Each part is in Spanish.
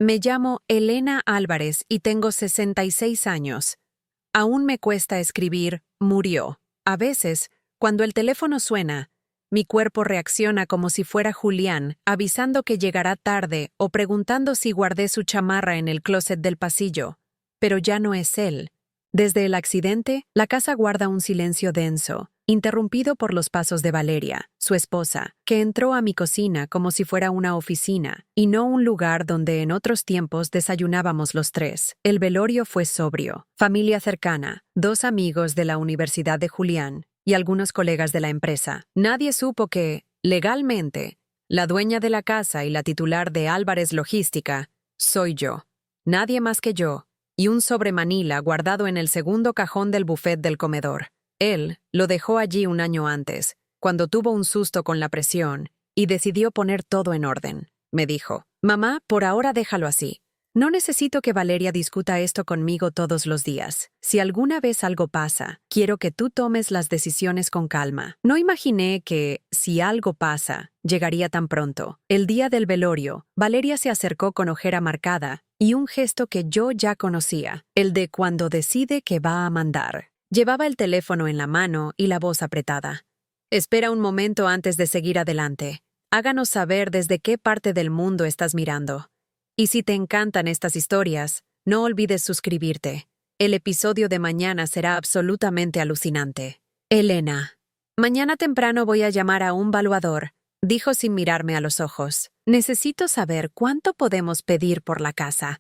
Me llamo Elena Álvarez y tengo 66 años. Aún me cuesta escribir murió. A veces, cuando el teléfono suena, mi cuerpo reacciona como si fuera Julián, avisando que llegará tarde o preguntando si guardé su chamarra en el closet del pasillo. Pero ya no es él. Desde el accidente, la casa guarda un silencio denso, interrumpido por los pasos de Valeria, su esposa, que entró a mi cocina como si fuera una oficina, y no un lugar donde en otros tiempos desayunábamos los tres. El velorio fue sobrio, familia cercana, 2 amigos de la Universidad de Julián y algunos colegas de la empresa. Nadie supo que, legalmente, la dueña de la casa y la titular de Álvarez Logística soy yo. Nadie más que yo, y un sobre Manila guardado en el segundo cajón del buffet del comedor. Él lo dejó allí un año antes, cuando tuvo un susto con la presión, y decidió poner todo en orden. Me dijo, «Mamá, por ahora déjalo así. No necesito que Valeria discuta esto conmigo todos los días. Si alguna vez algo pasa, quiero que tú tomes las decisiones con calma». No imaginé que, si algo pasa, llegaría tan pronto. El día del velorio, Valeria se acercó con ojera marcada y un gesto que yo ya conocía, el de cuando decide que va a mandar. Llevaba el teléfono en la mano y la voz apretada. «Espera un momento antes de seguir adelante. Háganos saber desde qué parte del mundo estás mirando. Y si te encantan estas historias, no olvides suscribirte. El episodio de mañana será absolutamente alucinante». Elena. «Mañana temprano voy a llamar a un valuador», dijo sin mirarme a los ojos. «Necesito saber cuánto podemos pedir por la casa.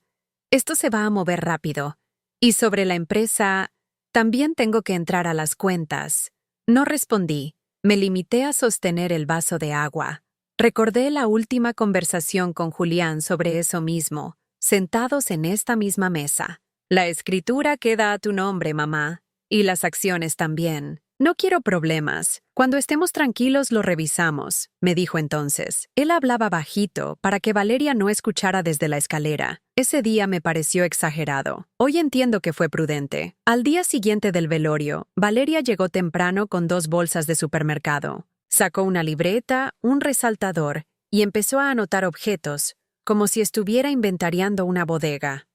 Esto se va a mover rápido. Y sobre la empresa, también tengo que entrar a las cuentas». No respondí. Me limité a sostener el vaso de agua. Recordé la última conversación con Julián sobre eso mismo, sentados en esta misma mesa. «La escritura queda a tu nombre, mamá. Y las acciones también. No quiero problemas. Cuando estemos tranquilos lo revisamos», me dijo entonces. Él hablaba bajito para que Valeria no escuchara desde la escalera. Ese día me pareció exagerado. Hoy entiendo que fue prudente. Al día siguiente del velorio, Valeria llegó temprano con 2 bolsas de supermercado. Sacó una libreta, un resaltador y empezó a anotar objetos, como si estuviera inventariando una bodega.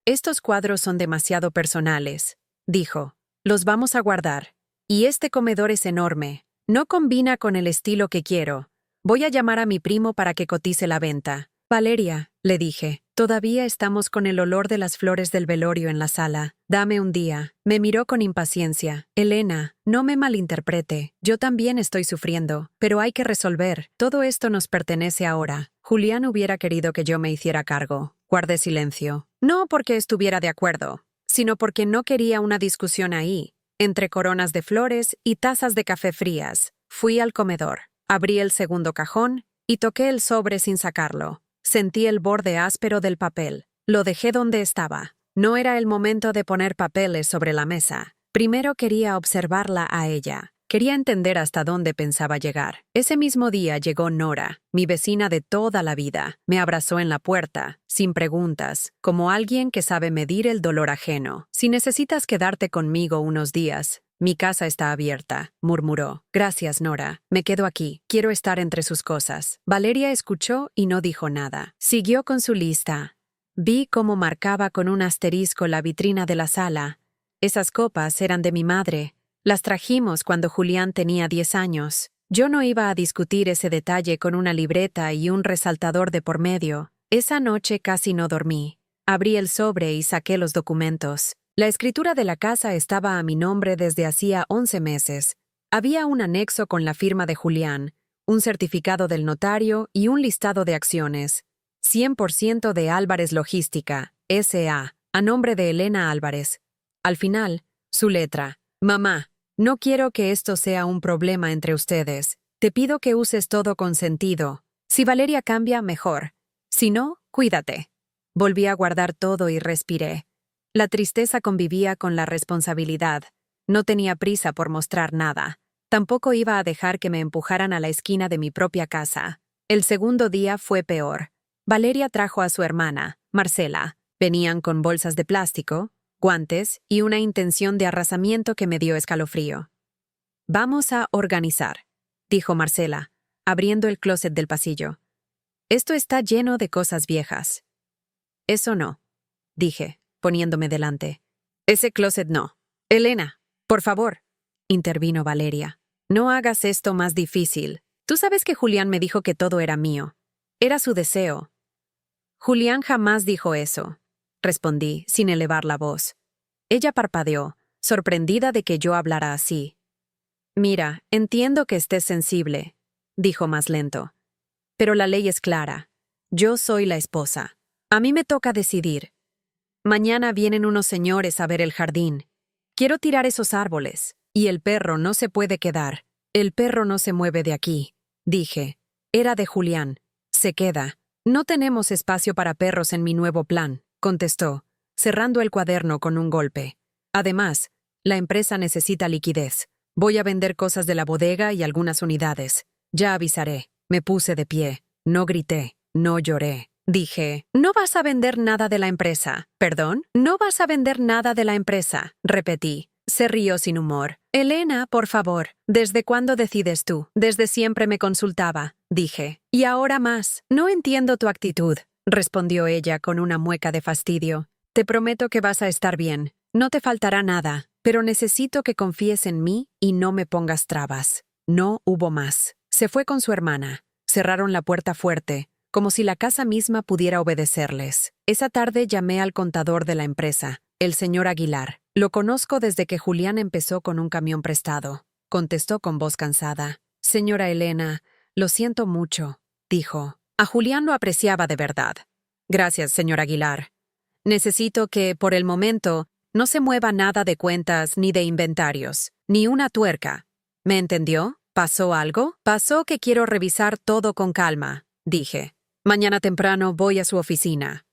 «Estos cuadros son demasiado personales», dijo. «Los vamos a guardar. Y este comedor es enorme. No combina con el estilo que quiero. Voy a llamar a mi primo para que cotice la venta». «Valeria», le dije, «todavía estamos con el olor de las flores del velorio en la sala. Dame un día». Me miró con impaciencia. «Elena, no me malinterprete. Yo también estoy sufriendo, pero hay que resolver. Todo esto nos pertenece ahora». Julián hubiera querido que yo me hiciera cargo. Guardé silencio. No porque estuviera de acuerdo, sino porque no quería una discusión ahí, entre coronas de flores y tazas de café frías. Fui al comedor. Abrí el segundo cajón y toqué el sobre sin sacarlo. Sentí el borde áspero del papel. Lo dejé donde estaba. No era el momento de poner papeles sobre la mesa. Primero quería observarla a ella. Quería entender hasta dónde pensaba llegar. Ese mismo día llegó Nora, mi vecina de toda la vida. Me abrazó en la puerta, sin preguntas, como alguien que sabe medir el dolor ajeno. «Si necesitas quedarte conmigo unos días, mi casa está abierta», murmuró. «Gracias, Nora. Me quedo aquí. Quiero estar entre sus cosas». Valeria escuchó y no dijo nada. Siguió con su lista. Vi cómo marcaba con un asterisco la vitrina de la sala. Esas copas eran de mi madre. Las trajimos cuando Julián tenía 10 años. Yo no iba a discutir ese detalle con una libreta y un resaltador de por medio. Esa noche casi no dormí. Abrí el sobre y saqué los documentos. La escritura de la casa estaba a mi nombre desde hacía 11 meses. Había un anexo con la firma de Julián, un certificado del notario y un listado de acciones. 100% de Álvarez Logística, S.A., a nombre de Elena Álvarez. Al final, su letra. «Mamá, no quiero que esto sea un problema entre ustedes. Te pido que uses todo con sentido. Si Valeria cambia, mejor. Si no, cuídate». Volví a guardar todo y respiré. La tristeza convivía con la responsabilidad. No tenía prisa por mostrar nada. Tampoco iba a dejar que me empujaran a la esquina de mi propia casa. El segundo día fue peor. Valeria trajo a su hermana, Marcela. Venían con bolsas de plástico, guantes y una intención de arrasamiento que me dio escalofrío. «Vamos a organizar», dijo Marcela, abriendo el closet del pasillo. «Esto está lleno de cosas viejas». Eso no, dije, poniéndome delante. Ese closet no. Elena, por favor, intervino Valeria. No hagas esto más difícil. Tú sabes que Julián me dijo que todo era mío. Era su deseo. Julián jamás dijo eso, respondí, sin elevar la voz. Ella parpadeó, sorprendida de que yo hablara así. Mira, entiendo que estés sensible, dijo más lento. Pero la ley es clara. Yo soy la esposa. A mí me toca decidir. Mañana vienen unos señores a ver el jardín. Quiero tirar esos árboles. Y el perro no se puede quedar. El perro no se mueve de aquí, dije. Era de Julián. Se queda. No tenemos espacio para perros en mi nuevo plan, contestó, cerrando el cuaderno con un golpe. Además, la empresa necesita liquidez. Voy a vender cosas de la bodega y algunas unidades. Ya avisaré. Me puse de pie. No grité. No lloré. Dije, no vas a vender nada de la empresa. ¿Perdón? No vas a vender nada de la empresa, repetí. Se rió sin humor. Elena, por favor, ¿desde cuándo decides tú? Desde siempre me consultaba, dije. Y ahora más. No entiendo tu actitud, respondió ella con una mueca de fastidio. Te prometo que vas a estar bien. No te faltará nada, pero necesito que confíes en mí y no me pongas trabas. No hubo más. Se fue con su hermana. Cerraron la puerta fuerte, como si la casa misma pudiera obedecerles. Esa tarde llamé al contador de la empresa, el señor Aguilar. Lo conozco desde que Julián empezó con un camión prestado. Contestó con voz cansada. Señora Elena, lo siento mucho, dijo. A Julián lo apreciaba de verdad. Gracias, señor Aguilar. Necesito que, por el momento, no se mueva nada de cuentas ni de inventarios, ni una tuerca. ¿Me entendió? ¿Pasó algo? Pasó que quiero revisar todo con calma, dije. Mañana temprano voy a su oficina.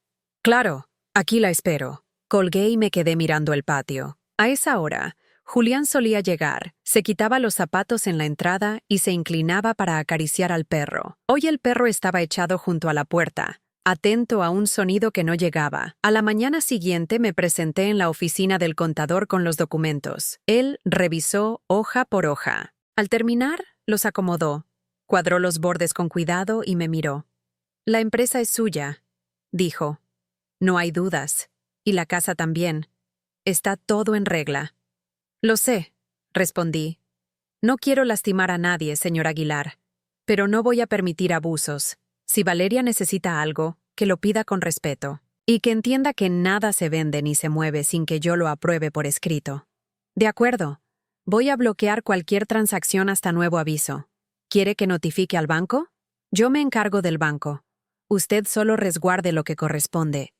Claro, aquí la espero. Colgué y me quedé mirando el patio. A esa hora, Julián solía llegar, se quitaba los zapatos en la entrada y se inclinaba para acariciar al perro. Hoy el perro estaba echado junto a la puerta, atento a un sonido que no llegaba. A la mañana siguiente me presenté en la oficina del contador con los documentos. Él revisó hoja por hoja. Al terminar, los acomodó, cuadró los bordes con cuidado y me miró. La empresa es suya, dijo. No hay dudas. Y la casa también. Está todo en regla. Lo sé, respondí. No quiero lastimar a nadie, señor Aguilar, pero no voy a permitir abusos. Si Valeria necesita algo, que lo pida con respeto. Y que entienda que nada se vende ni se mueve sin que yo lo apruebe por escrito. De acuerdo. Voy a bloquear cualquier transacción hasta nuevo aviso. ¿Quiere que notifique al banco? Yo me encargo del banco. Usted solo resguarde lo que corresponde.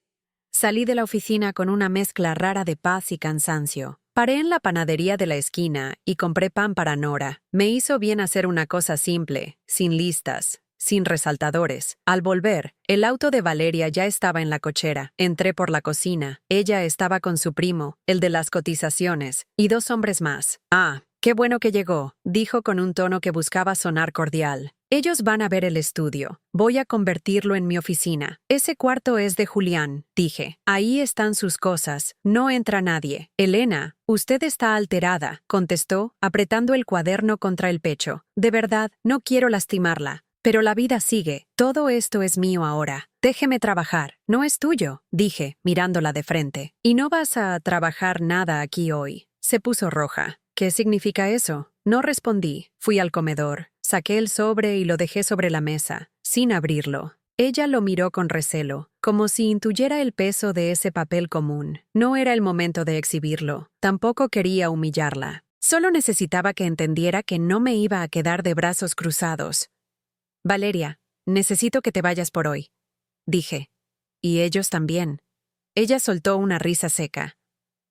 Salí de la oficina con una mezcla rara de paz y cansancio. Paré en la panadería de la esquina y compré pan para Nora. Me hizo bien hacer una cosa simple, sin listas, sin resaltadores. Al volver, el auto de Valeria ya estaba en la cochera. Entré por la cocina. Ella estaba con su primo, el de las cotizaciones, y 2 hombres más. Ah, qué bueno que llegó, dijo con un tono que buscaba sonar cordial. Ellos van a ver el estudio. Voy a convertirlo en mi oficina. Ese cuarto es de Julián, dije. Ahí están sus cosas. No entra nadie. Elena, usted está alterada, contestó, apretando el cuaderno contra el pecho. De verdad, no quiero lastimarla. Pero la vida sigue. Todo esto es mío ahora. Déjeme trabajar. No es tuyo, dije, mirándola de frente. Y no vas a trabajar nada aquí hoy. Se puso roja. ¿Qué significa eso? No respondí. Fui al comedor. Saqué el sobre y lo dejé sobre la mesa, sin abrirlo. Ella lo miró con recelo, como si intuyera el peso de ese papel común. No era el momento de exhibirlo. Tampoco quería humillarla. Solo necesitaba que entendiera que no me iba a quedar de brazos cruzados. Valeria, necesito que te vayas por hoy, dije. Y ellos también. Ella soltó una risa seca.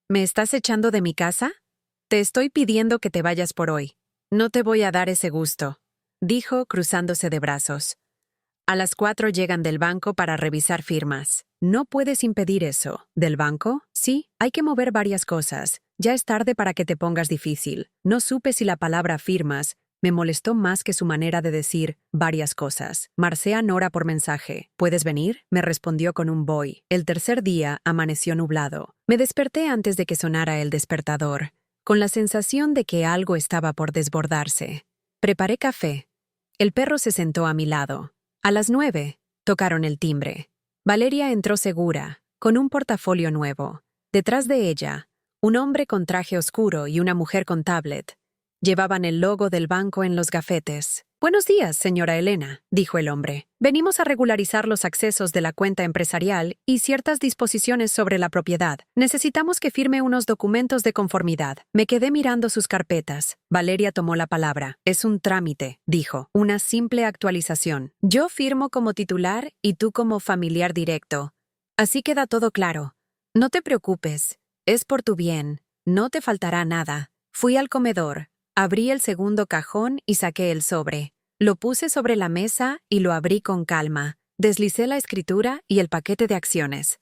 ¿Me estás echando de mi casa? Te estoy pidiendo que te vayas por hoy. No te voy a dar ese gusto, dijo cruzándose de brazos. A las 4 llegan del banco para revisar firmas. No puedes impedir eso. ¿Del banco? Sí, hay que mover varias cosas. Ya es tarde para que te pongas difícil. No supe si la palabra firmas me molestó más que su manera de decir varias cosas. Marcé a Nora por mensaje. ¿Puedes venir? Me respondió con un voy. El tercer día amaneció nublado. Me desperté antes de que sonara el despertador, con la sensación de que algo estaba por desbordarse. Preparé café. El perro se sentó a mi lado. A las 9, tocaron el timbre. Valeria entró segura, con un portafolio nuevo. Detrás de ella, un hombre con traje oscuro y una mujer con tablet. Llevaban el logo del banco en los gafetes. «Buenos días, señora Elena», dijo el hombre. «Venimos a regularizar los accesos de la cuenta empresarial y ciertas disposiciones sobre la propiedad. Necesitamos que firme unos documentos de conformidad». Me quedé mirando sus carpetas. Valeria tomó la palabra. «Es un trámite», dijo. «Una simple actualización. Yo firmo como titular y tú como familiar directo. Así queda todo claro. No te preocupes. Es por tu bien. No te faltará nada». Fui al comedor. Abrí el segundo cajón y saqué el sobre. Lo puse sobre la mesa y lo abrí con calma. Deslicé la escritura y el paquete de acciones.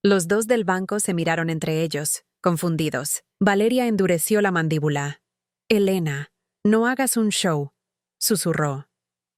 Los dos del banco se miraron entre ellos, confundidos. Valeria endureció la mandíbula. «Elena, no hagas un show», susurró.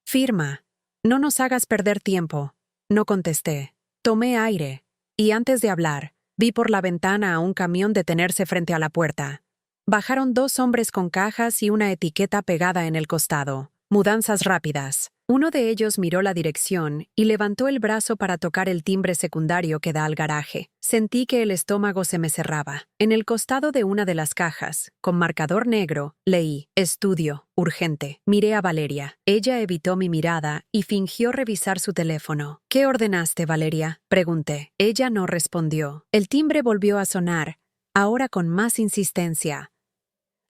«Firma. No nos hagas perder tiempo». No contesté. Tomé aire. Y antes de hablar, vi por la ventana a un camión detenerse frente a la puerta. Bajaron dos hombres con cajas y una etiqueta pegada en el costado. Mudanzas rápidas. Uno de ellos miró la dirección y levantó el brazo para tocar el timbre secundario que da al garaje. Sentí que el estómago se me cerraba. En el costado de una de las cajas, con marcador negro, leí: «Estudio, urgente». Miré a Valeria. Ella evitó mi mirada y fingió revisar su teléfono. «¿Qué ordenaste, Valeria?», pregunté. Ella no respondió. El timbre volvió a sonar, ahora con más insistencia.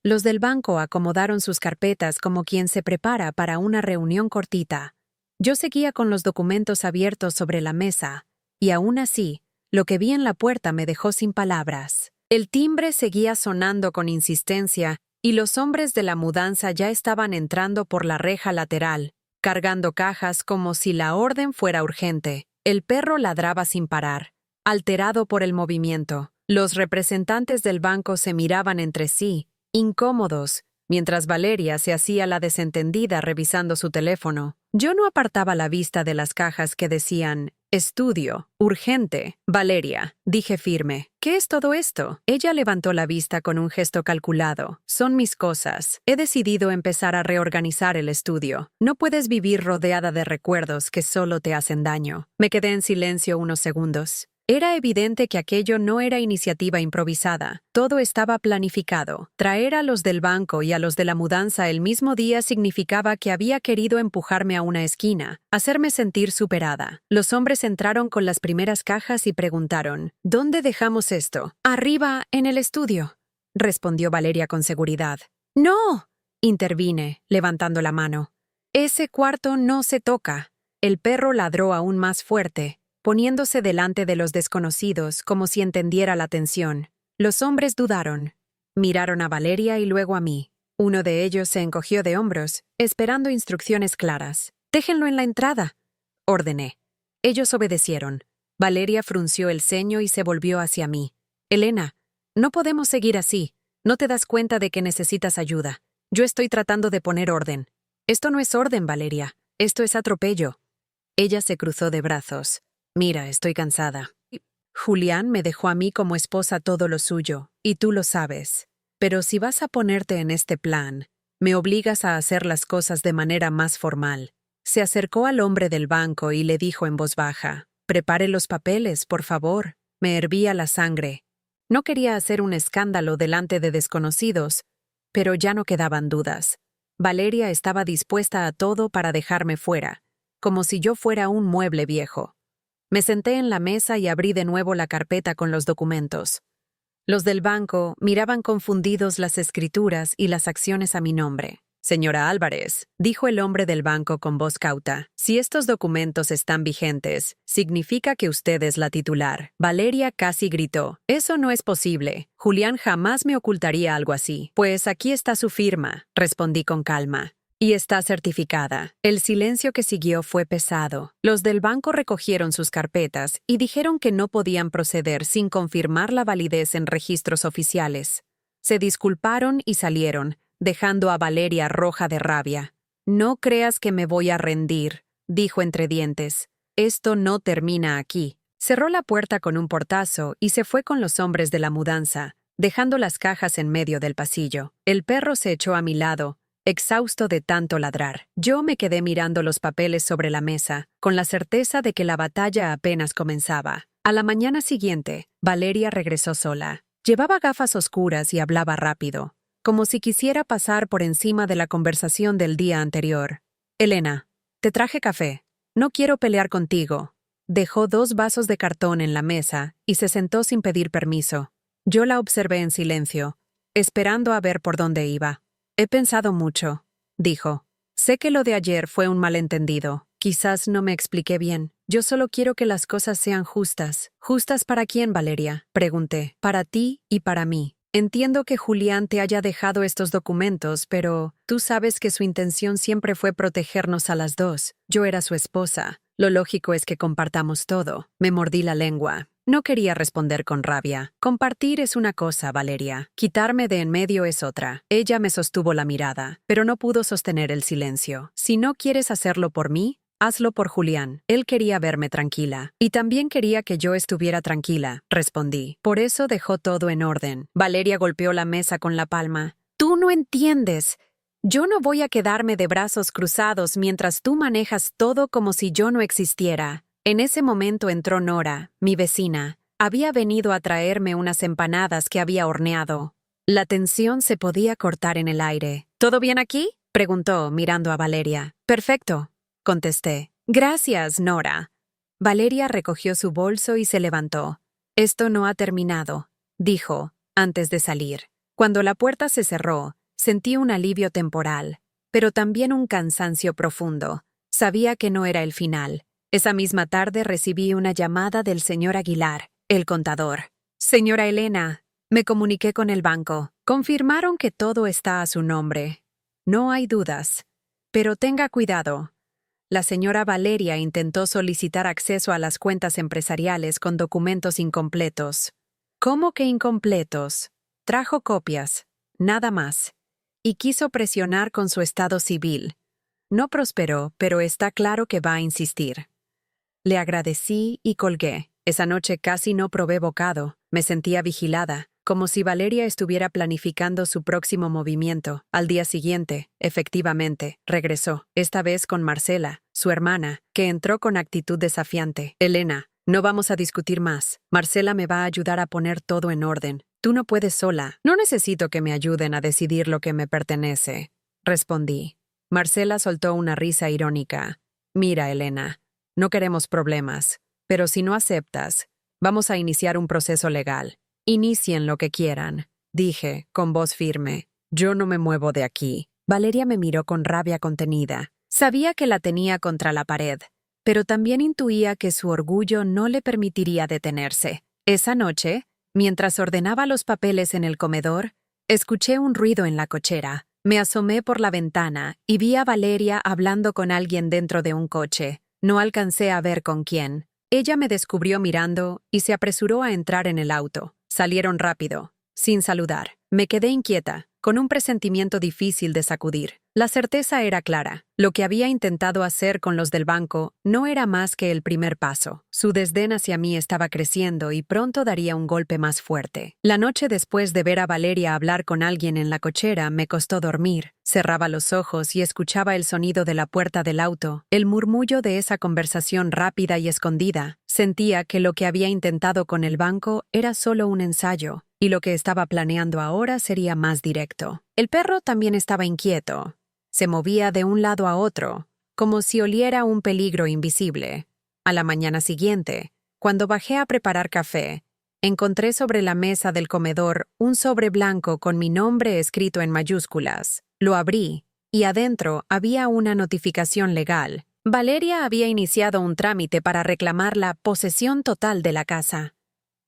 Los del banco acomodaron sus carpetas como quien se prepara para una reunión cortita. Yo seguía con los documentos abiertos sobre la mesa, y aún así, lo que vi en la puerta me dejó sin palabras. El timbre seguía sonando con insistencia, y los hombres de la mudanza ya estaban entrando por la reja lateral, cargando cajas como si la orden fuera urgente. El perro ladraba sin parar, alterado por el movimiento. Los representantes del banco se miraban entre sí, incómodos, mientras Valeria se hacía la desentendida revisando su teléfono. Yo no apartaba la vista de las cajas que decían: «Estudio, urgente». «Valeria», dije firme. «¿Qué es todo esto?» Ella levantó la vista con un gesto calculado. «Son mis cosas. He decidido empezar a reorganizar el estudio. No puedes vivir rodeada de recuerdos que solo te hacen daño». Me quedé en silencio unos segundos. Era evidente que aquello no era iniciativa improvisada. Todo estaba planificado. Traer a los del banco y a los de la mudanza el mismo día significaba que había querido empujarme a una esquina, hacerme sentir superada. Los hombres entraron con las primeras cajas y preguntaron: «¿Dónde dejamos esto?» «Arriba, en el estudio», respondió Valeria con seguridad. «¡No!», intervine, levantando la mano. «Ese cuarto no se toca». El perro ladró aún más fuerte, poniéndose delante de los desconocidos como si entendiera la tensión. Los hombres dudaron. Miraron a Valeria y luego a mí. Uno de ellos se encogió de hombros, esperando instrucciones claras. «Déjenlo en la entrada», ordené. Ellos obedecieron. Valeria frunció el ceño y se volvió hacia mí. «Elena, no podemos seguir así. ¿No te das cuenta de que necesitas ayuda? Yo estoy tratando de poner orden». «Esto no es orden, Valeria. Esto es atropello». Ella se cruzó de brazos. «Mira, estoy cansada. Julián me dejó a mí como esposa todo lo suyo, y tú lo sabes. Pero si vas a ponerte en este plan, me obligas a hacer las cosas de manera más formal». Se acercó al hombre del banco y le dijo en voz baja: «Prepare los papeles, por favor». Me hervía la sangre. No quería hacer un escándalo delante de desconocidos, pero ya no quedaban dudas. Valeria estaba dispuesta a todo para dejarme fuera, como si yo fuera un mueble viejo. Me senté en la mesa y abrí de nuevo la carpeta con los documentos. Los del banco miraban confundidos las escrituras y las acciones a mi nombre. «Señora Álvarez», dijo el hombre del banco con voz cauta, «si estos documentos están vigentes, significa que usted es la titular». Valeria casi gritó: «Eso no es posible. Julián jamás me ocultaría algo así». «Pues aquí está su firma», respondí con calma. «Y está certificada». El silencio que siguió fue pesado. Los del banco recogieron sus carpetas y dijeron que no podían proceder sin confirmar la validez en registros oficiales. Se disculparon y salieron, dejando a Valeria roja de rabia. «No creas que me voy a rendir», dijo entre dientes. «Esto no termina aquí». Cerró la puerta con un portazo y se fue con los hombres de la mudanza, dejando las cajas en medio del pasillo. El perro se echó a mi lado, exhausto de tanto ladrar. Yo me quedé mirando los papeles sobre la mesa, con la certeza de que la batalla apenas comenzaba. A la mañana siguiente, Valeria regresó sola. Llevaba gafas oscuras y hablaba rápido, como si quisiera pasar por encima de la conversación del día anterior. Elena, te traje café. No quiero pelear contigo. Dejó 2 vasos de cartón en la mesa y se sentó sin pedir permiso. Yo la observé en silencio, esperando a ver por dónde iba. He pensado mucho, dijo. Sé que lo de ayer fue un malentendido. Quizás no me expliqué bien. Yo solo quiero que las cosas sean justas. ¿Justas para quién, Valeria? Pregunté. Para ti y para mí. Entiendo que Julián te haya dejado estos documentos, pero tú sabes que su intención siempre fue protegernos a las 2. Yo era su esposa. Lo lógico es que compartamos todo. Me mordí la lengua. No quería responder con rabia. Compartir es una cosa, Valeria. Quitarme de en medio es otra. Ella me sostuvo la mirada, pero no pudo sostener el silencio. Si no quieres hacerlo por mí, hazlo por Julián. Él quería verme tranquila. Y también quería que yo estuviera tranquila, respondí. Por eso dejó todo en orden. Valeria golpeó la mesa con la palma. Tú no entiendes. Yo no voy a quedarme de brazos cruzados mientras tú manejas todo como si yo no existiera. En ese momento entró Nora, mi vecina. Había venido a traerme unas empanadas que había horneado. La tensión se podía cortar en el aire. ¿Todo bien aquí?, preguntó, mirando a Valeria. Perfecto, contesté. Gracias, Nora. Valeria recogió su bolso y se levantó. Esto no ha terminado, dijo, antes de salir. Cuando la puerta se cerró, sentí un alivio temporal, pero también un cansancio profundo. Sabía que no era el final. Esa misma tarde recibí una llamada del señor Aguilar, el contador. Señora Elena, me comuniqué con el banco. Confirmaron que todo está a su nombre. No hay dudas. Pero tenga cuidado. La señora Valeria intentó solicitar acceso a las cuentas empresariales con documentos incompletos. ¿Cómo que incompletos? Trajo copias, nada más. Y quiso presionar con su estado civil. No prosperó, pero está claro que va a insistir. Le agradecí y colgué. Esa noche casi no probé bocado. Me sentía vigilada, como si Valeria estuviera planificando su próximo movimiento. Al día siguiente, efectivamente, regresó, esta vez con Marcela, su hermana, que entró con actitud desafiante. Elena, no vamos a discutir más. Marcela me va a ayudar a poner todo en orden. Tú no puedes sola. No necesito que me ayuden a decidir lo que me pertenece, respondí. Marcela soltó una risa irónica. Mira, Elena, no queremos problemas, pero si no aceptas, vamos a iniciar un proceso legal. Inicien lo que quieran, dije, con voz firme. Yo no me muevo de aquí. Valeria me miró con rabia contenida. Sabía que la tenía contra la pared, pero también intuía que su orgullo no le permitiría detenerse. Esa noche, mientras ordenaba los papeles en el comedor, escuché un ruido en la cochera. Me asomé por la ventana y vi a Valeria hablando con alguien dentro de un coche. No alcancé a ver con quién. Ella me descubrió mirando y se apresuró a entrar en el auto. Salieron rápido, sin saludar. Me quedé inquieta, con un presentimiento difícil de sacudir. La certeza era clara. Lo que había intentado hacer con los del banco no era más que el primer paso. Su desdén hacia mí estaba creciendo y pronto daría un golpe más fuerte. La noche después de ver a Valeria hablar con alguien en la cochera me costó dormir. Cerraba los ojos y escuchaba el sonido de la puerta del auto, el murmullo de esa conversación rápida y escondida. Sentía que lo que había intentado con el banco era solo un ensayo, y lo que estaba planeando ahora sería más directo. El perro también estaba inquieto. Se movía de un lado a otro, como si oliera un peligro invisible. A la mañana siguiente, cuando bajé a preparar café, encontré sobre la mesa del comedor un sobre blanco con mi nombre escrito en mayúsculas. Lo abrí, y adentro había una notificación legal. Valeria había iniciado un trámite para reclamar la posesión total de la casa.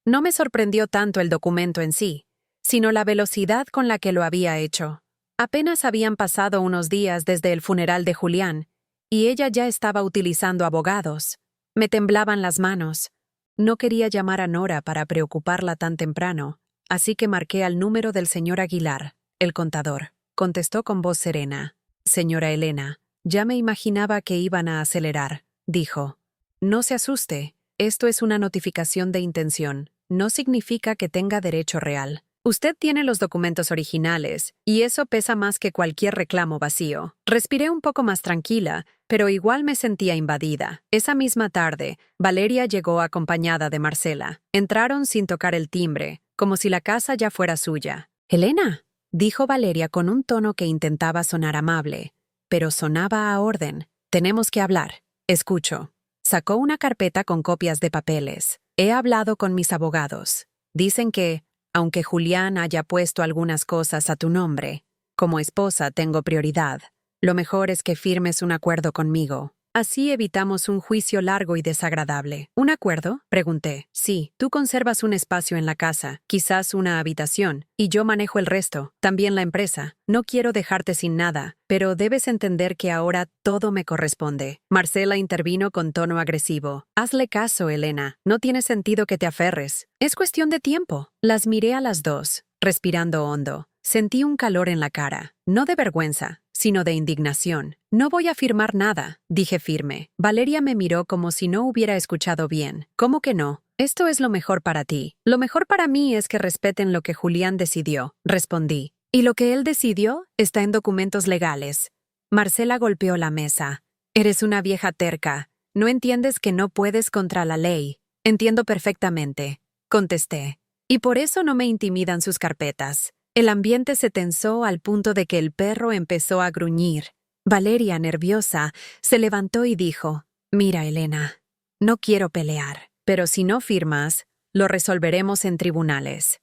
No me sorprendió tanto el documento en sí, sino la velocidad con la que lo había hecho. Apenas habían pasado unos días desde el funeral de Julián, y ella ya estaba utilizando abogados. Me temblaban las manos. No quería llamar a Nora para preocuparla tan temprano, así que marqué al número del señor Aguilar, el contador. Contestó con voz serena. Señora Elena, ya me imaginaba que iban a acelerar, dijo. No se asuste, esto es una notificación de intención. No significa que tenga derecho real. Usted tiene los documentos originales, y eso pesa más que cualquier reclamo vacío. Respiré un poco más tranquila, pero igual me sentía invadida. Esa misma tarde, Valeria llegó acompañada de Marcela. Entraron sin tocar el timbre, como si la casa ya fuera suya. «Elena», dijo Valeria con un tono que intentaba sonar amable, pero sonaba a orden. «Tenemos que hablar. Escucho». Sacó una carpeta con copias de papeles. «He hablado con mis abogados. Dicen que, aunque Julián haya puesto algunas cosas a tu nombre, como esposa tengo prioridad. Lo mejor es que firmes un acuerdo conmigo. Así evitamos un juicio largo y desagradable». «¿Un acuerdo?», pregunté. «Sí, tú conservas un espacio en la casa, quizás una habitación, y yo manejo el resto, también la empresa. No quiero dejarte sin nada, pero debes entender que ahora todo me corresponde». Marcela intervino con tono agresivo. «Hazle caso, Elena. No tiene sentido que te aferres. Es cuestión de tiempo». Las miré a las dos, respirando hondo. Sentí un calor en la cara, no de vergüenza, sino de indignación. «No voy a firmar nada», dije firme. Valeria me miró como si no hubiera escuchado bien. «¿Cómo que no? Esto es lo mejor para ti». «Lo mejor para mí es que respeten lo que Julián decidió», respondí. «Y lo que él decidió está en documentos legales». Marcela golpeó la mesa. «Eres una vieja terca. No entiendes que no puedes contra la ley». «Entiendo perfectamente», contesté. «Y por eso no me intimidan sus carpetas». El ambiente se tensó al punto de que el perro empezó a gruñir. Valeria, nerviosa, se levantó y dijo: «Mira, Elena, no quiero pelear, pero si no firmas, lo resolveremos en tribunales».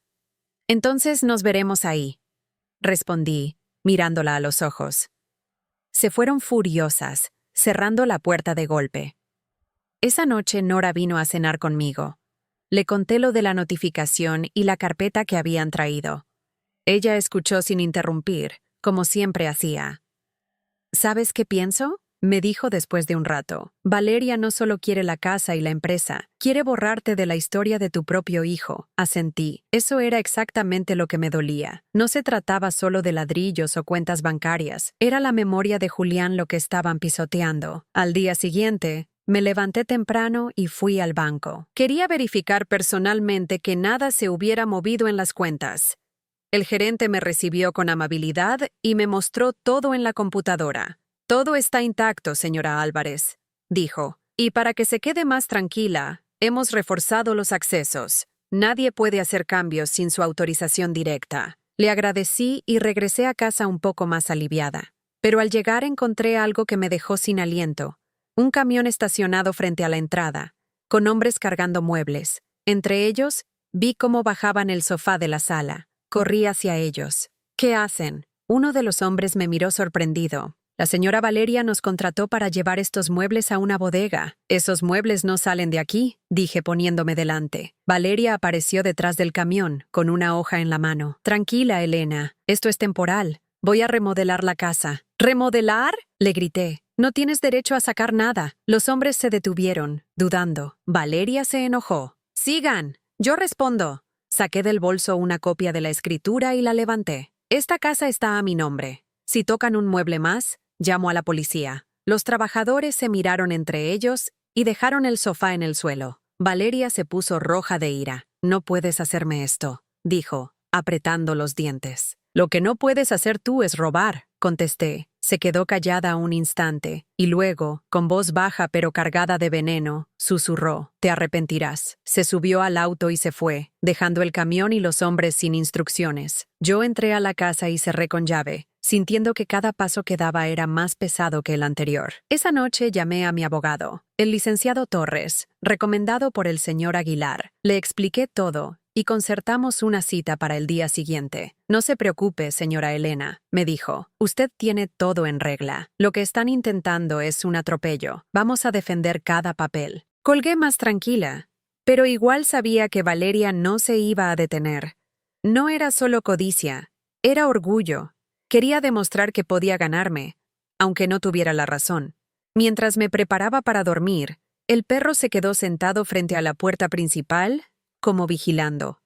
«Entonces nos veremos ahí», respondí, mirándola a los ojos. Se fueron furiosas, cerrando la puerta de golpe. Esa noche Nora vino a cenar conmigo. Le conté lo de la notificación y la carpeta que habían traído. Ella escuchó sin interrumpir, como siempre hacía. «¿Sabes qué pienso?», me dijo después de un rato. «Valeria no solo quiere la casa y la empresa, quiere borrarte de la historia de tu propio hijo». Asentí. Eso era exactamente lo que me dolía. No se trataba solo de ladrillos o cuentas bancarias. Era la memoria de Julián lo que estaban pisoteando. Al día siguiente, me levanté temprano y fui al banco. Quería verificar personalmente que nada se hubiera movido en las cuentas. El gerente me recibió con amabilidad y me mostró todo en la computadora. «Todo está intacto, señora Álvarez», dijo. «Y para que se quede más tranquila, hemos reforzado los accesos. Nadie puede hacer cambios sin su autorización directa». Le agradecí y regresé a casa un poco más aliviada. Pero al llegar encontré algo que me dejó sin aliento. Un camión estacionado frente a la entrada, con hombres cargando muebles. Entre ellos, vi cómo bajaban el sofá de la sala. Corrí hacia ellos. «¿Qué hacen?». Uno de los hombres me miró sorprendido. «La señora Valeria nos contrató para llevar estos muebles a una bodega». «Esos muebles no salen de aquí», dije poniéndome delante. Valeria apareció detrás del camión, con una hoja en la mano. «Tranquila, Elena. Esto es temporal. Voy a remodelar la casa». «¿Remodelar?», le grité. «No tienes derecho a sacar nada». Los hombres se detuvieron, dudando. Valeria se enojó. «Sigan. Yo respondo». Saqué del bolso una copia de la escritura y la levanté. «Esta casa está a mi nombre. Si tocan un mueble más, llamo a la policía». Los trabajadores se miraron entre ellos y dejaron el sofá en el suelo. Valeria se puso roja de ira. «No puedes hacerme esto», dijo, apretando los dientes. «Lo que no puedes hacer tú es robar», contesté. Se quedó callada un instante, y luego, con voz baja pero cargada de veneno, susurró: «Te arrepentirás». Se subió al auto y se fue, dejando el camión y los hombres sin instrucciones. Yo entré a la casa y cerré con llave, sintiendo que cada paso que daba era más pesado que el anterior. Esa noche llamé a mi abogado, el licenciado Torres, recomendado por el señor Aguilar. Le expliqué todo y concertamos una cita para el día siguiente. «No se preocupe, señora Elena», me dijo. «Usted tiene todo en regla. Lo que están intentando es un atropello. Vamos a defender cada papel». Colgué más tranquila, pero igual sabía que Valeria no se iba a detener. No era solo codicia, era orgullo. Quería demostrar que podía ganarme, aunque no tuviera la razón. Mientras me preparaba para dormir, el perro se quedó sentado frente a la puerta principal, como vigilando.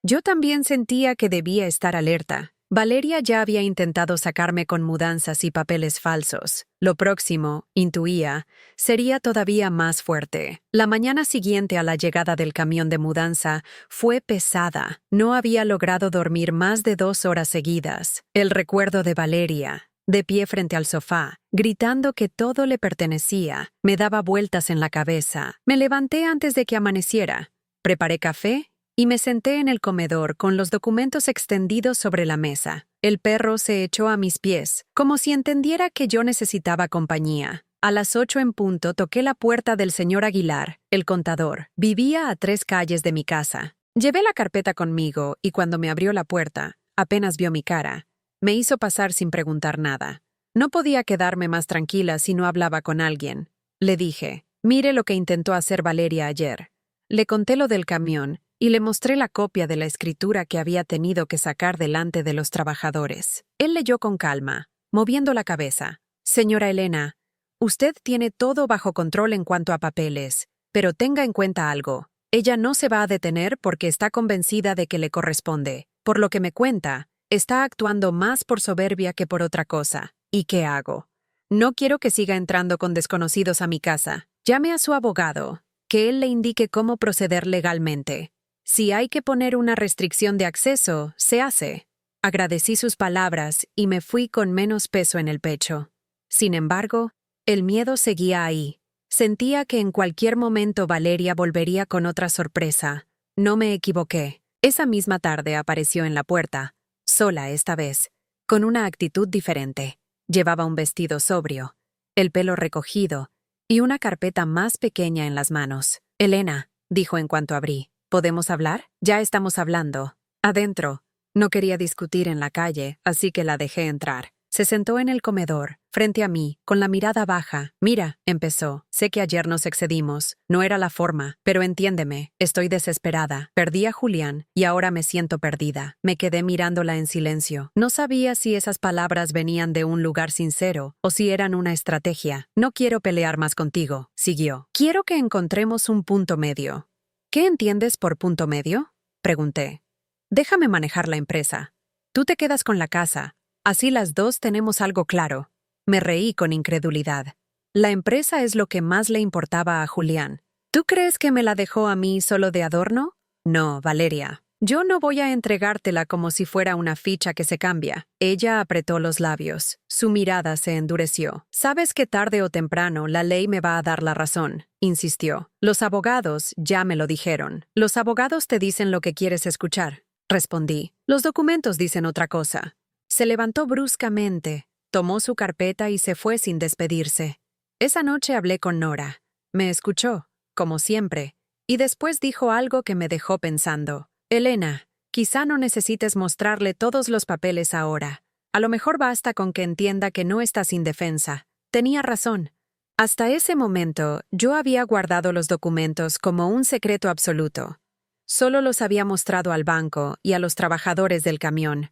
Yo también sentía que debía estar alerta. Valeria ya había intentado sacarme con mudanzas y papeles falsos. Lo próximo, intuía, sería todavía más fuerte. La mañana siguiente a la llegada del camión de mudanza fue pesada. No había logrado dormir más de 2 horas seguidas. El recuerdo de Valeria, de pie frente al sofá, gritando que todo le pertenecía, me daba vueltas en la cabeza. Me levanté antes de que amaneciera. Preparé café y me senté en el comedor con los documentos extendidos sobre la mesa. El perro se echó a mis pies, como si entendiera que yo necesitaba compañía. A las 8 en punto toqué la puerta del señor Aguilar, el contador. Vivía a 3 calles de mi casa. Llevé la carpeta conmigo y cuando me abrió la puerta, apenas vio mi cara. Me hizo pasar sin preguntar nada. No podía quedarme más tranquila si no hablaba con alguien. Le dije, mire lo que intentó hacer Valeria ayer. Le conté lo del camión y le mostré la copia de la escritura que había tenido que sacar delante de los trabajadores. Él leyó con calma, moviendo la cabeza. Señora Elena, usted tiene todo bajo control en cuanto a papeles, pero tenga en cuenta algo. Ella no se va a detener porque está convencida de que le corresponde. Por lo que me cuenta, está actuando más por soberbia que por otra cosa. ¿Y qué hago? No quiero que siga entrando con desconocidos a mi casa. Llame a su abogado, que él le indique cómo proceder legalmente. Si hay que poner una restricción de acceso, se hace. Agradecí sus palabras y me fui con menos peso en el pecho. Sin embargo, el miedo seguía ahí. Sentía que en cualquier momento Valeria volvería con otra sorpresa. No me equivoqué. Esa misma tarde apareció en la puerta, sola esta vez, con una actitud diferente. Llevaba un vestido sobrio, el pelo recogido y una carpeta más pequeña en las manos. Elena, dijo en cuanto abrí. ¿Podemos hablar? Ya estamos hablando. Adentro. No quería discutir en la calle, así que la dejé entrar. Se sentó en el comedor, frente a mí, con la mirada baja. Mira, empezó. Sé que ayer nos excedimos. No era la forma, pero entiéndeme. Estoy desesperada. Perdí a Julián y ahora me siento perdida. Me quedé mirándola en silencio. No sabía si esas palabras venían de un lugar sincero o si eran una estrategia. No quiero pelear más contigo, siguió. Quiero que encontremos un punto medio. ¿Qué entiendes por punto medio? Pregunté. Déjame manejar la empresa. Tú te quedas con la casa. Así las dos tenemos algo claro. Me reí con incredulidad. La empresa es lo que más le importaba a Julián. ¿Tú crees que me la dejó a mí solo de adorno? No, Valeria. Yo no voy a entregártela como si fuera una ficha que se cambia. Ella apretó los labios. Su mirada se endureció. Sabes que tarde o temprano la ley me va a dar la razón, insistió. Los abogados ya me lo dijeron. Los abogados te dicen lo que quieres escuchar, respondí. Los documentos dicen otra cosa. Se levantó bruscamente, tomó su carpeta y se fue sin despedirse. Esa noche hablé con Nora. Me escuchó, como siempre, y después dijo algo que me dejó pensando. Elena, quizá no necesites mostrarle todos los papeles ahora. A lo mejor basta con que entienda que no estás indefensa. Tenía razón. Hasta ese momento, yo había guardado los documentos como un secreto absoluto. Solo los había mostrado al banco y a los trabajadores del camión.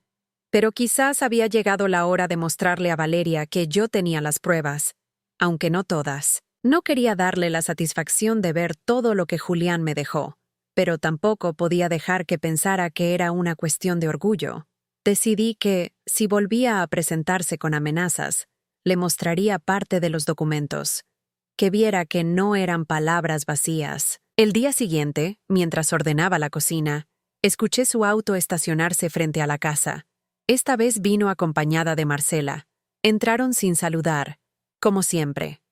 Pero quizás había llegado la hora de mostrarle a Valeria que yo tenía las pruebas, aunque no todas. No quería darle la satisfacción de ver todo lo que Julián me dejó, pero tampoco podía dejar que pensara que era una cuestión de orgullo. Decidí que, si volvía a presentarse con amenazas, le mostraría parte de los documentos, que viera que no eran palabras vacías. El día siguiente, mientras ordenaba la cocina, escuché su auto estacionarse frente a la casa. Esta vez vino acompañada de Marcela. Entraron sin saludar, como siempre.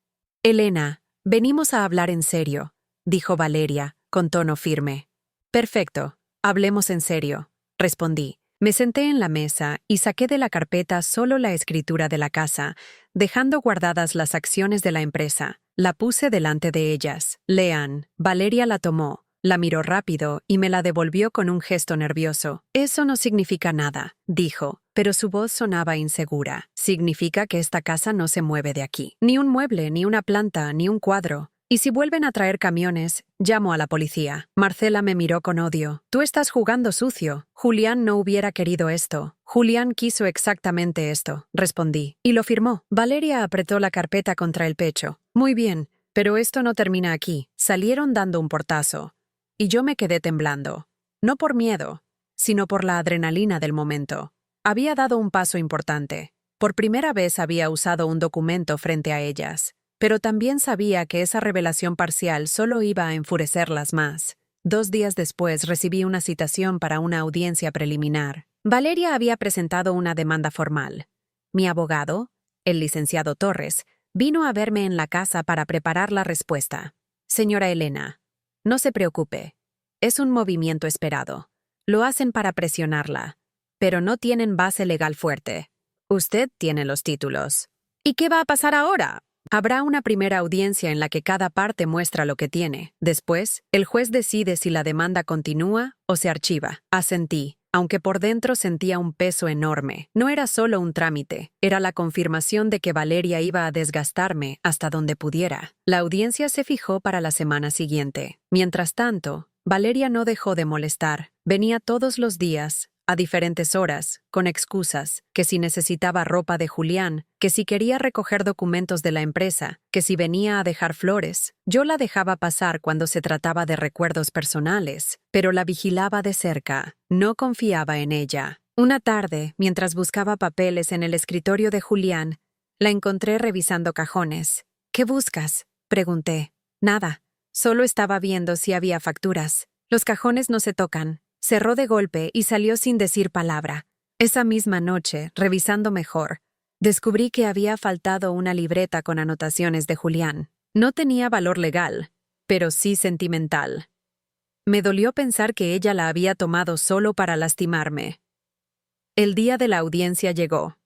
Elena, venimos a hablar en serio, dijo Valeria, con tono firme. Perfecto, hablemos en serio, respondí. Me senté en la mesa y saqué de la carpeta solo la escritura de la casa, dejando guardadas las acciones de la empresa. La puse delante de ellas. Lean. Valeria la tomó, la miró rápido y me la devolvió con un gesto nervioso. Eso no significa nada, dijo, pero su voz sonaba insegura. Significa que esta casa no se mueve de aquí. Ni un mueble, ni una planta, ni un cuadro. Y si vuelven a traer camiones, llamo a la policía. Marcela me miró con odio. Tú estás jugando sucio. Julián no hubiera querido esto. Julián quiso exactamente esto, respondí. Y lo firmó. Valeria apretó la carpeta contra el pecho. Muy bien, pero esto no termina aquí. Salieron dando un portazo. Y yo me quedé temblando. No por miedo, sino por la adrenalina del momento. Había dado un paso importante. Por primera vez había usado un documento frente a ellas, pero también sabía que esa revelación parcial solo iba a enfurecerlas más. 2 días después recibí una citación para una audiencia preliminar. Valeria había presentado una demanda formal. Mi abogado, el licenciado Torres, vino a verme en la casa para preparar la respuesta. Señora Elena, no se preocupe. Es un movimiento esperado. Lo hacen para presionarla, pero no tienen base legal fuerte. Usted tiene los títulos. ¿Y qué va a pasar ahora? Habrá una primera audiencia en la que cada parte muestra lo que tiene. Después, el juez decide si la demanda continúa o se archiva. Asentí, aunque por dentro sentía un peso enorme. No era solo un trámite, era la confirmación de que Valeria iba a desgastarme hasta donde pudiera. La audiencia se fijó para la semana siguiente. Mientras tanto, Valeria no dejó de molestar. Venía todos los días, a diferentes horas, con excusas, que si necesitaba ropa de Julián, que si quería recoger documentos de la empresa, que si venía a dejar flores. Yo la dejaba pasar cuando se trataba de recuerdos personales, pero la vigilaba de cerca. No confiaba en ella. Una tarde, mientras buscaba papeles en el escritorio de Julián, la encontré revisando cajones. ¿Qué buscas?, pregunté. Nada. Solo estaba viendo si había facturas. Los cajones no se tocan. Cerró de golpe y salió sin decir palabra. Esa misma noche, revisando mejor, descubrí que había faltado una libreta con anotaciones de Julián. No tenía valor legal, pero sí sentimental. Me dolió pensar que ella la había tomado solo para lastimarme. El día de la audiencia llegó.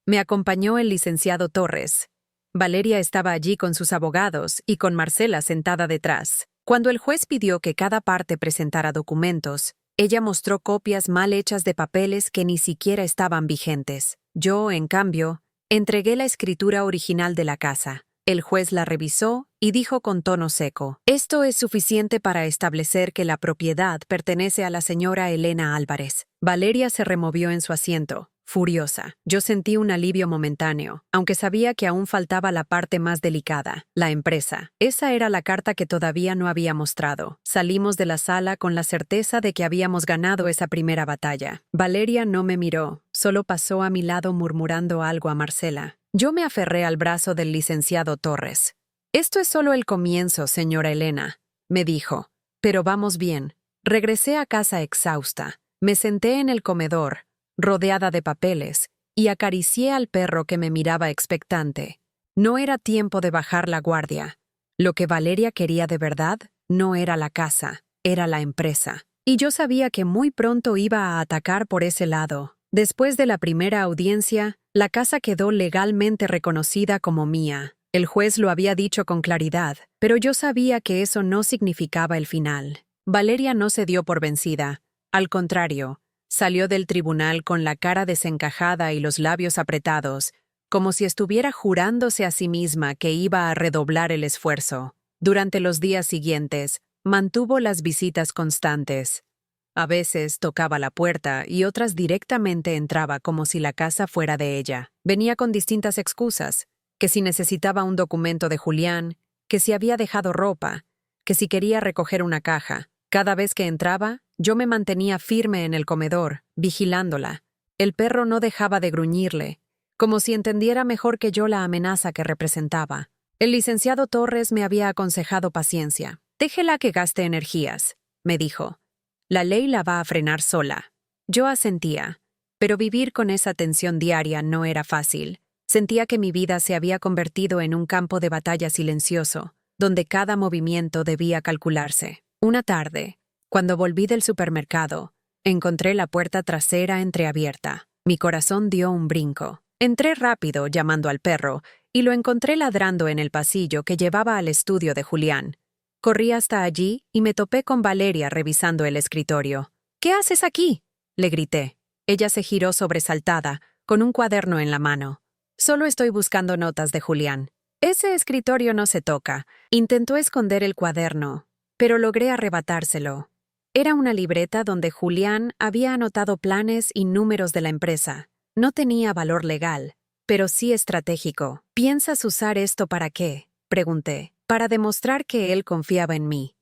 Me acompañó el licenciado Torres. Valeria estaba allí con sus abogados y con Marcela sentada detrás. Cuando el juez pidió que cada parte presentara documentos, ella mostró copias mal hechas de papeles que ni siquiera estaban vigentes. Yo, en cambio, entregué la escritura original de la casa. El juez la revisó y dijo con tono seco: «Esto es suficiente para establecer que la propiedad pertenece a la señora Elena Álvarez». Valeria se removió en su asiento, furiosa. Yo sentí un alivio momentáneo, aunque sabía que aún faltaba la parte más delicada, la empresa. Esa era la carta que todavía no había mostrado. Salimos de la sala con la certeza de que habíamos ganado esa primera batalla. Valeria no me miró, solo pasó a mi lado murmurando algo a Marcela. Yo me aferré al brazo del licenciado Torres. «Esto es solo el comienzo, señora Elena», me dijo. «Pero vamos bien». Regresé a casa exhausta. Me senté en el comedor, rodeada de papeles, y acaricié al perro que me miraba expectante. No era tiempo de bajar la guardia. Lo que Valeria quería de verdad no era la casa, era la empresa. Y yo sabía que muy pronto iba a atacar por ese lado. Después de la primera audiencia, la casa quedó legalmente reconocida como mía. El juez lo había dicho con claridad, pero yo sabía que eso no significaba el final. Valeria no se dio por vencida. Al contrario, salió del tribunal con la cara desencajada y los labios apretados, como si estuviera jurándose a sí misma que iba a redoblar el esfuerzo. Durante los días siguientes, mantuvo las visitas constantes. A veces tocaba la puerta y otras directamente entraba como si la casa fuera de ella. Venía con distintas excusas, que si necesitaba un documento de Julián, que si había dejado ropa, que si quería recoger una caja. Cada vez que entraba, yo me mantenía firme en el comedor, vigilándola. El perro no dejaba de gruñirle, como si entendiera mejor que yo la amenaza que representaba. El licenciado Torres me había aconsejado paciencia. «Déjela que gaste energías», me dijo. «La ley la va a frenar sola». Yo asentía, pero vivir con esa tensión diaria no era fácil. Sentía que mi vida se había convertido en un campo de batalla silencioso, donde cada movimiento debía calcularse. Una tarde, cuando volví del supermercado, encontré la puerta trasera entreabierta. Mi corazón dio un brinco. Entré rápido llamando al perro y lo encontré ladrando en el pasillo que llevaba al estudio de Julián. Corrí hasta allí y me topé con Valeria revisando el escritorio. «¿Qué haces aquí?», le grité. Ella se giró sobresaltada, con un cuaderno en la mano. «Solo estoy buscando notas de Julián». «Ese escritorio no se toca». Intentó esconder el cuaderno, pero logré arrebatárselo. Era una libreta donde Julián había anotado planes y números de la empresa. No tenía valor legal, pero sí estratégico. «¿Piensas usar esto para qué?», pregunté. «Para demostrar que él confiaba en mí,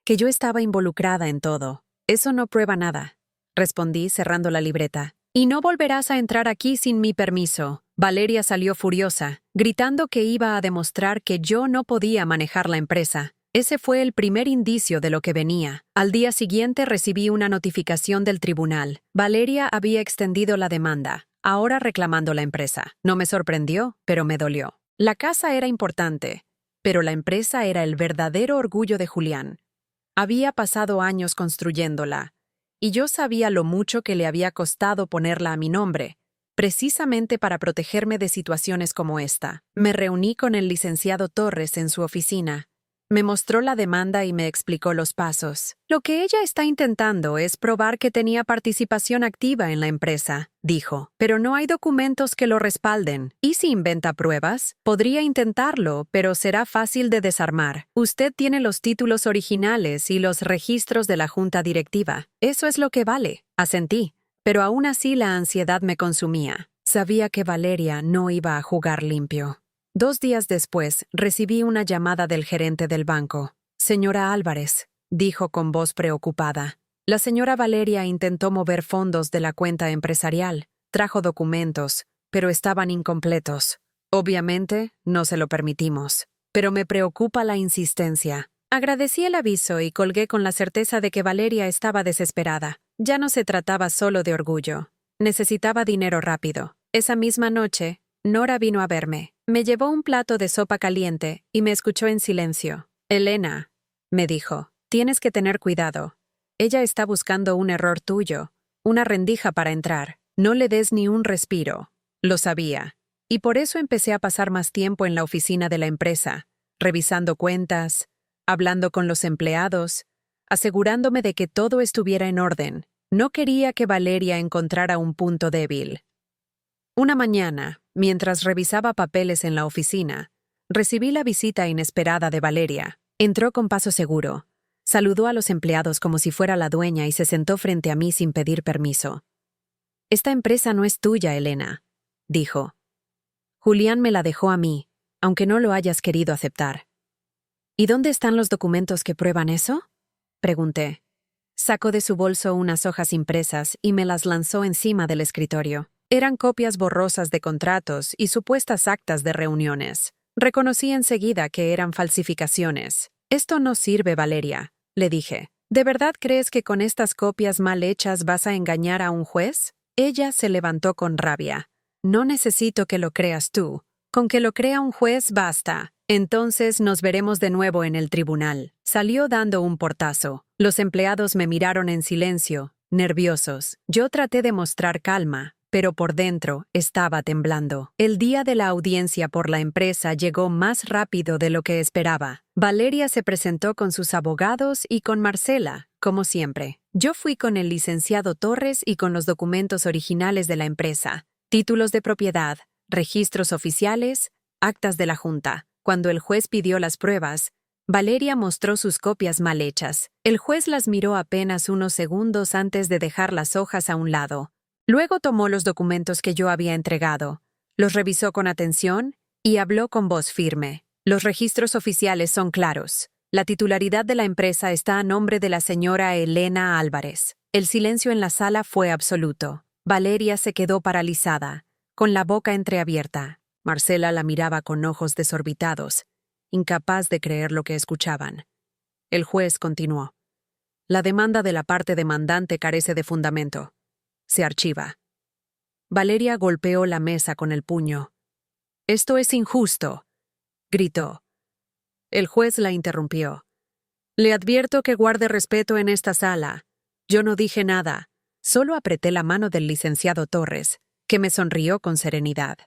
que yo estaba involucrada en todo». «Eso no prueba nada», respondí cerrando la libreta. Y no volverás a entrar aquí sin mi permiso. Valeria salió furiosa, gritando que iba a demostrar que yo no podía manejar la empresa. Ese fue el primer indicio de lo que venía. Al día siguiente recibí una notificación del tribunal. Valeria había extendido la demanda, ahora reclamando la empresa. No me sorprendió, pero me dolió. La casa era importante, pero la empresa era el verdadero orgullo de Julián. Había pasado años construyéndola, y yo sabía lo mucho que le había costado ponerla a mi nombre, precisamente para protegerme de situaciones como esta. Me reuní con el licenciado Torres en su oficina. Me mostró la demanda y me explicó los pasos. Lo que ella está intentando es probar que tenía participación activa en la empresa, dijo, pero no hay documentos que lo respalden. ¿Y si inventa pruebas? Podría intentarlo, pero será fácil de desarmar. Usted tiene los títulos originales y los registros de la junta directiva. Eso es lo que vale. Asentí, pero aún así la ansiedad me consumía. Sabía que Valeria no iba a jugar limpio. 2 días después, recibí una llamada del gerente del banco. Señora Álvarez, dijo con voz preocupada. La señora Valeria intentó mover fondos de la cuenta empresarial. Trajo documentos, pero estaban incompletos. Obviamente, no se lo permitimos. Pero me preocupa la insistencia. Agradecí el aviso y colgué con la certeza de que Valeria estaba desesperada. Ya no se trataba solo de orgullo. Necesitaba dinero rápido. Esa misma noche, Nora vino a verme. Me llevó un plato de sopa caliente y me escuchó en silencio. Elena, me dijo, tienes que tener cuidado. Ella está buscando un error tuyo, una rendija para entrar. No le des ni un respiro. Lo sabía. Y por eso empecé a pasar más tiempo en la oficina de la empresa, revisando cuentas, hablando con los empleados, asegurándome de que todo estuviera en orden. No quería que Valeria encontrara un punto débil. Una mañana, mientras revisaba papeles en la oficina, recibí la visita inesperada de Valeria. Entró con paso seguro, saludó a los empleados como si fuera la dueña y se sentó frente a mí sin pedir permiso. «Esta empresa no es tuya, Elena», dijo. «Julián me la dejó a mí, aunque no lo hayas querido aceptar». «¿Y dónde están los documentos que prueban eso?», pregunté. Sacó de su bolso unas hojas impresas y me las lanzó encima del escritorio. Eran copias borrosas de contratos y supuestas actas de reuniones. Reconocí enseguida que eran falsificaciones. «Esto no sirve, Valeria», le dije. «¿De verdad crees que con estas copias mal hechas vas a engañar a un juez?» Ella se levantó con rabia. «No necesito que lo creas tú. Con que lo crea un juez basta. Entonces nos veremos de nuevo en el tribunal». Salió dando un portazo. Los empleados me miraron en silencio, nerviosos. Yo traté de mostrar calma, pero por dentro estaba temblando. El día de la audiencia por la empresa llegó más rápido de lo que esperaba. Valeria se presentó con sus abogados y con Marcela, como siempre. Yo fui con el licenciado Torres y con los documentos originales de la empresa, títulos de propiedad, registros oficiales, actas de la junta. Cuando el juez pidió las pruebas, Valeria mostró sus copias mal hechas. El juez las miró apenas unos segundos antes de dejar las hojas a un lado. Luego tomó los documentos que yo había entregado, los revisó con atención y habló con voz firme. «Los registros oficiales son claros. La titularidad de la empresa está a nombre de la señora Elena Álvarez». El silencio en la sala fue absoluto. Valeria se quedó paralizada, con la boca entreabierta. Marcela la miraba con ojos desorbitados, incapaz de creer lo que escuchaban. El juez continuó. «La demanda de la parte demandante carece de fundamento. Se archiva». Valeria golpeó la mesa con el puño. «Esto es injusto», gritó. El juez la interrumpió. «Le advierto que guarde respeto en esta sala. Yo no dije nada. Solo apreté la mano del licenciado Torres, que me sonrió con serenidad».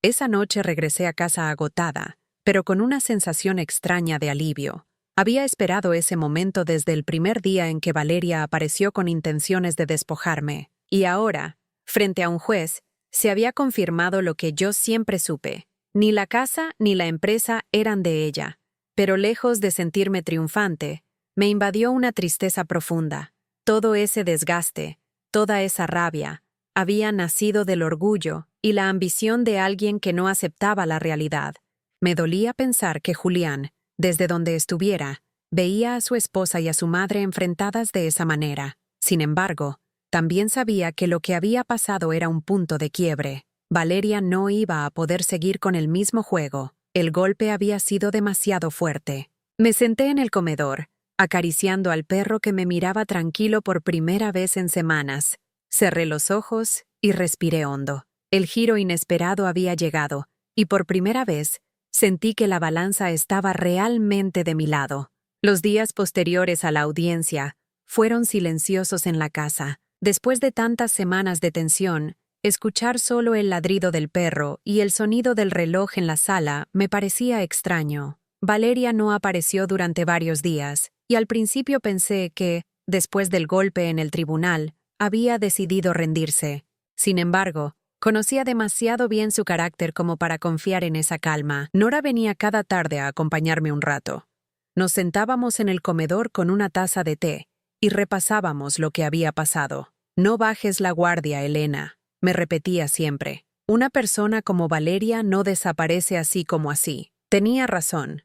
Esa noche regresé a casa agotada, pero con una sensación extraña de alivio. Había esperado ese momento desde el primer día en que Valeria apareció con intenciones de despojarme. Y ahora, frente a un juez, se había confirmado lo que yo siempre supe. Ni la casa ni la empresa eran de ella. Pero lejos de sentirme triunfante, me invadió una tristeza profunda. Todo ese desgaste, toda esa rabia, había nacido del orgullo y la ambición de alguien que no aceptaba la realidad. Me dolía pensar que Julián, desde donde estuviera, veía a su esposa y a su madre enfrentadas de esa manera. Sin embargo, También sabía que lo que había pasado era un punto de quiebre. Valeria no iba a poder seguir con el mismo juego. El golpe había sido demasiado fuerte. Me senté en el comedor, acariciando al perro que me miraba tranquilo por primera vez en semanas. Cerré los ojos y respiré hondo. El giro inesperado había llegado, y por primera vez sentí que la balanza estaba realmente de mi lado. Los días posteriores a la audiencia fueron silenciosos en la casa. Después de tantas semanas de tensión, escuchar solo el ladrido del perro y el sonido del reloj en la sala me parecía extraño. Valeria no apareció durante varios días, y al principio pensé que, después del golpe en el tribunal, había decidido rendirse. Sin embargo, conocía demasiado bien su carácter como para confiar en esa calma. Nora venía cada tarde a acompañarme un rato. Nos sentábamos en el comedor con una taza de té y repasábamos lo que había pasado. «No bajes la guardia, Elena», me repetía siempre. «Una persona como Valeria no desaparece así como así». Tenía razón.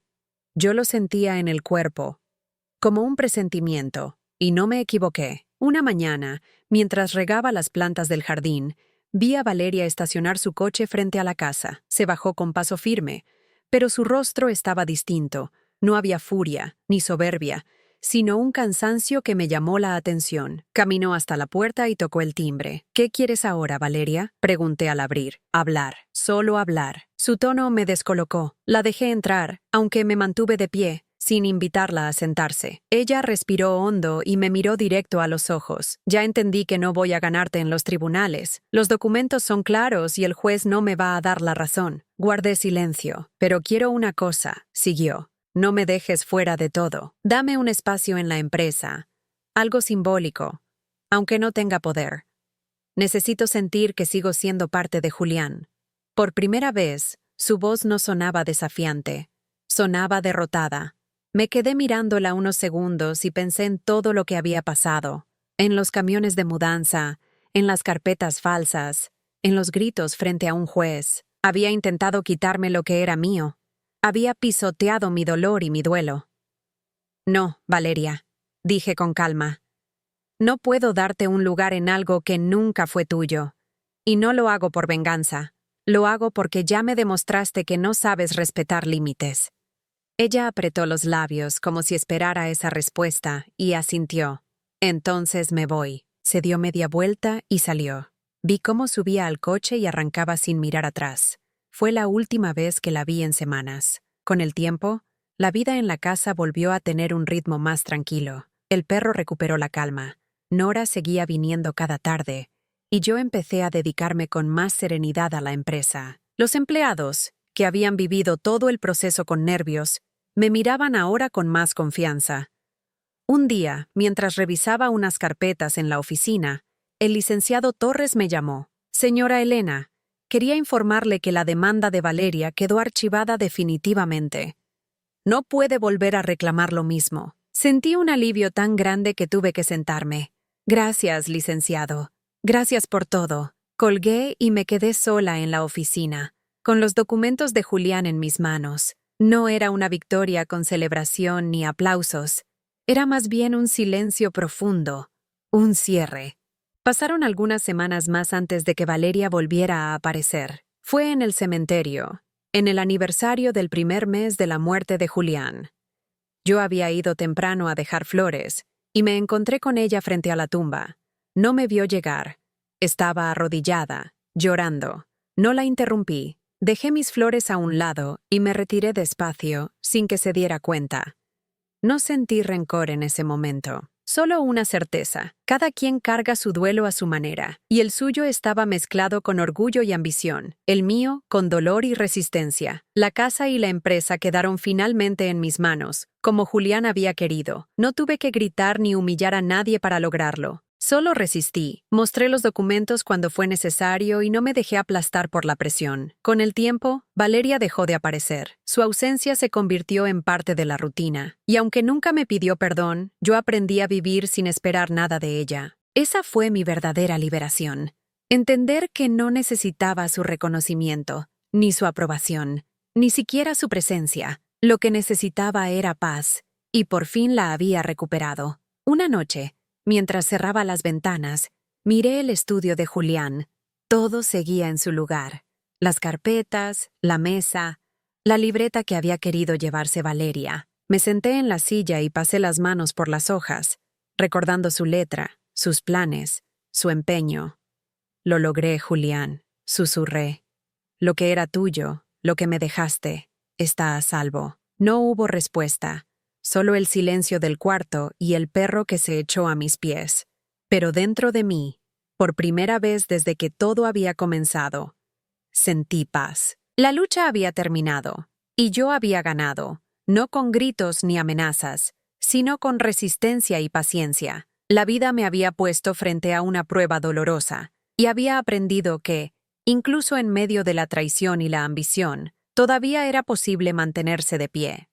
Yo lo sentía en el cuerpo, como un presentimiento, y no me equivoqué. Una mañana, mientras regaba las plantas del jardín, vi a Valeria estacionar su coche frente a la casa. Se bajó con paso firme, pero su rostro estaba distinto. No había furia, ni soberbia, sino un cansancio que me llamó la atención. Caminó hasta la puerta y tocó el timbre. «¿Qué quieres ahora, Valeria?», pregunté al abrir. «Hablar, solo hablar». Su tono me descolocó. La dejé entrar, aunque me mantuve de pie, sin invitarla a sentarse. Ella respiró hondo y me miró directo a los ojos. «Ya entendí que no voy a ganarte en los tribunales. Los documentos son claros y el juez no me va a dar la razón». Guardé silencio. «Pero quiero una cosa», siguió. «No me dejes fuera de todo. Dame un espacio en la empresa. Algo simbólico, aunque no tenga poder. Necesito sentir que sigo siendo parte de Julián». Por primera vez, su voz no sonaba desafiante. Sonaba derrotada. Me quedé mirándola unos segundos y pensé en todo lo que había pasado. En los camiones de mudanza, en las carpetas falsas, en los gritos frente a un juez. Había intentado quitarme lo que era mío. Había pisoteado mi dolor y mi duelo. «No, Valeria», dije con calma. «No puedo darte un lugar en algo que nunca fue tuyo. Y no lo hago por venganza. Lo hago porque ya me demostraste que no sabes respetar límites». Ella apretó los labios como si esperara esa respuesta y asintió. «Entonces me voy». Se dio media vuelta y salió. Vi cómo subía al coche y arrancaba sin mirar atrás. Fue la última vez que la vi en semanas. Con el tiempo, la vida en la casa volvió a tener un ritmo más tranquilo. El perro recuperó la calma. Nora seguía viniendo cada tarde, y yo empecé a dedicarme con más serenidad a la empresa. Los empleados, que habían vivido todo el proceso con nervios, me miraban ahora con más confianza. Un día, mientras revisaba unas carpetas en la oficina, el licenciado Torres me llamó. «Señora Elena, quería informarle que la demanda de Valeria quedó archivada definitivamente. No puede volver a reclamar lo mismo». Sentí un alivio tan grande que tuve que sentarme. «Gracias, licenciado. Gracias por todo». Colgué y me quedé sola en la oficina, con los documentos de Julián en mis manos. No era una victoria con celebración ni aplausos. Era más bien un silencio profundo, un cierre. Pasaron algunas semanas más antes de que Valeria volviera a aparecer. Fue en el cementerio, en el aniversario del primer mes de la muerte de Julián. Yo había ido temprano a dejar flores y me encontré con ella frente a la tumba. No me vio llegar. Estaba arrodillada, llorando. No la interrumpí. Dejé mis flores a un lado y me retiré despacio, sin que se diera cuenta. No sentí rencor en ese momento. Solo una certeza. Cada quien carga su duelo a su manera, y el suyo estaba mezclado con orgullo y ambición, el mío con dolor y resistencia. La casa y la empresa quedaron finalmente en mis manos, como Julián había querido. No tuve que gritar ni humillar a nadie para lograrlo. Solo resistí, mostré los documentos cuando fue necesario y no me dejé aplastar por la presión. Con el tiempo, Valeria dejó de aparecer. Su ausencia se convirtió en parte de la rutina. Y aunque nunca me pidió perdón, yo aprendí a vivir sin esperar nada de ella. Esa fue mi verdadera liberación. Entender que no necesitaba su reconocimiento, ni su aprobación, ni siquiera su presencia. Lo que necesitaba era paz, y por fin la había recuperado. Una noche, mientras cerraba las ventanas, Miré el estudio de Julián. Todo seguía en su lugar. Las carpetas, la mesa, la libreta que había querido llevarse Valeria. Me senté en la silla y pasé las manos por las hojas, recordando su letra, sus planes, su empeño. Lo logré, Julián, susurré. Lo que era tuyo, lo que me dejaste, está a salvo. No hubo respuesta, solo el silencio del cuarto y el perro que se echó a mis pies. Pero dentro de mí, por primera vez desde que todo había comenzado, sentí paz. La lucha había terminado, y yo había ganado, no con gritos ni amenazas, sino con resistencia y paciencia. La vida me había puesto frente a una prueba dolorosa, y había aprendido que, incluso en medio de la traición y la ambición, todavía era posible mantenerse de pie.